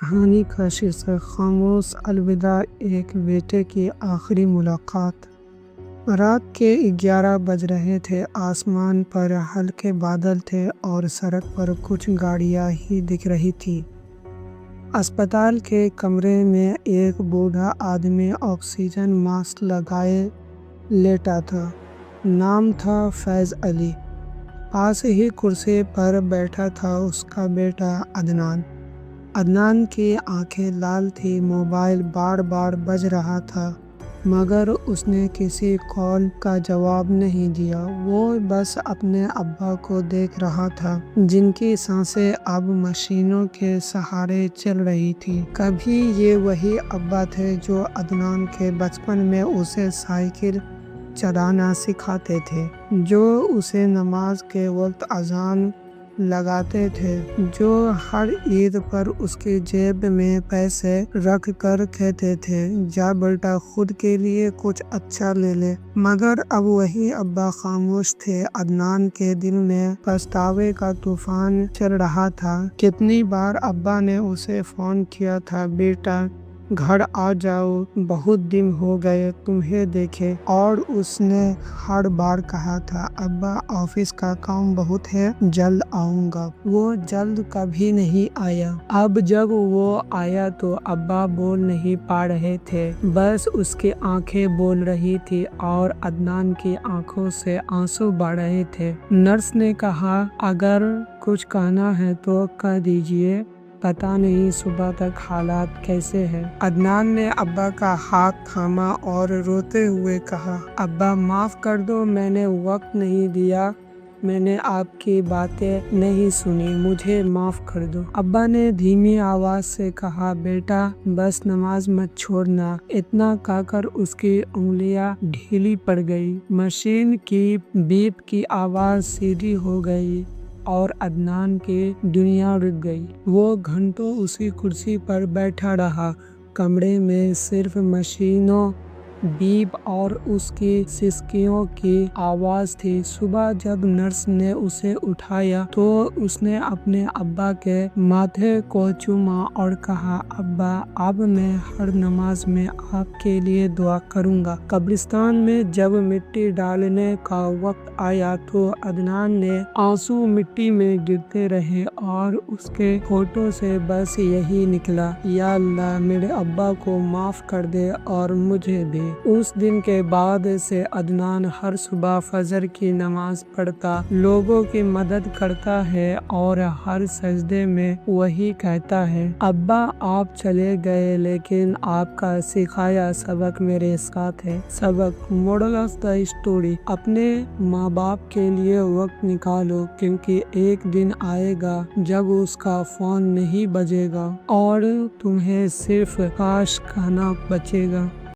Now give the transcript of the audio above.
کہانی کا شیرشک خاموش الوداع، ایک بیٹے کی آخری ملاقات۔ رات کے 11 بج رہے تھے، آسمان پر ہلکے بادل تھے اور سڑک پر کچھ گاڑیاں ہی دکھ رہی تھی۔ اسپتال کے کمرے میں ایک بوڑھا آدمی آکسیجن ماسک لگائے لیٹا تھا۔ نام تھا فیض علی۔ پاس ہی کرسی پر بیٹھا تھا اس کا بیٹا عدنان۔ عدنان کی آنکھیں لال تھیں، موبائل بار بار بج رہا تھا مگر اس نے کسی کال کا جواب نہیں دیا۔ وہ بس اپنے ابا کو دیکھ رہا تھا جن کی سانسیں اب مشینوں کے سہارے چل رہی تھیں۔ کبھی یہ وہی ابا تھے جو عدنان کے بچپن میں اسے سائیکل چلانا سکھاتے تھے، جو اسے نماز کے وقت اذان لگاتے تھے، جو ہر عید پر اس کی جیب میں پیسے رکھ کر کہتے تھے جا بیٹا خود کے لیے کچھ اچھا لے لے۔ مگر اب وہی ابا خاموش تھے۔ عدنان کے دل میں پچھتاوے کا طوفان چل رہا تھا۔ کتنی بار ابا نے اسے فون کیا تھا، بیٹا گھر آ جاؤ، بہت دن ہو گئے تمہیں دیکھے، اور اس نے ہر بار کہا تھا ابا آفس کا کام بہت ہے، جلد آؤں گا۔ وہ جلد کبھی نہیں آیا۔ اب جب وہ آیا تو ابا بول نہیں پا رہے تھے، بس اس کی آنکھیں بول رہی تھی اور عدنان کی آنکھوں سے آنسو بہہ رہے تھے۔ نرس نے کہا اگر کچھ کہنا ہے تو کہہ دیجیے، پتہ نہیں صبح تک حالات کیسے ہیں۔ عدنان نے ابا کا ہاتھ تھاما اور روتے ہوئے کہا ابا معاف کر دو، میں نے وقت نہیں دیا، میں نے آپ کی باتیں نہیں سنی، مجھے معاف کر دو۔ ابا نے دھیمی آواز سے کہا بیٹا بس نماز مت چھوڑنا۔ اتنا کہہ کر اس کی انگلیاں ڈھیلی پڑ گئی، مشین کی بیپ کی آواز سیدھی ہو گئی اور عدنان کی دنیا رک گئی۔ وہ گھنٹوں اسی کرسی پر بیٹھا رہا، کمرے میں صرف مشینوں بیپ اور اس کی سسکیوں کی آواز تھی۔ صبح جب نرس نے اسے اٹھایا تو اس نے اپنے ابا کے ماتھے کو چوما اور کہا ابا اب میں ہر نماز میں آپ کے لیے دعا کروں گا۔ قبرستان میں جب مٹی ڈالنے کا وقت آیا تو عدنان نے آنسو مٹی میں گرتے رہے اور اس کے ہونٹوں سے بس یہی نکلا یا اللہ میرے ابا کو معاف کر دے اور مجھے بھی۔ اس دن کے بعد سے عدنان ہر صبح فجر کی نماز پڑھتا، لوگوں کی مدد کرتا ہے اور ہر سجدے میں وہی کہتا ہے ابا آپ چلے گئے لیکن آپ کا سکھایا سبق میرے ساتھ ہے۔ سبق مورل آف دا اسٹوری، اپنے ماں باپ کے لیے وقت نکالو کیونکہ ایک دن آئے گا جب اس کا فون نہیں بجے گا اور تمہیں صرف کاش کہنا بچے گا۔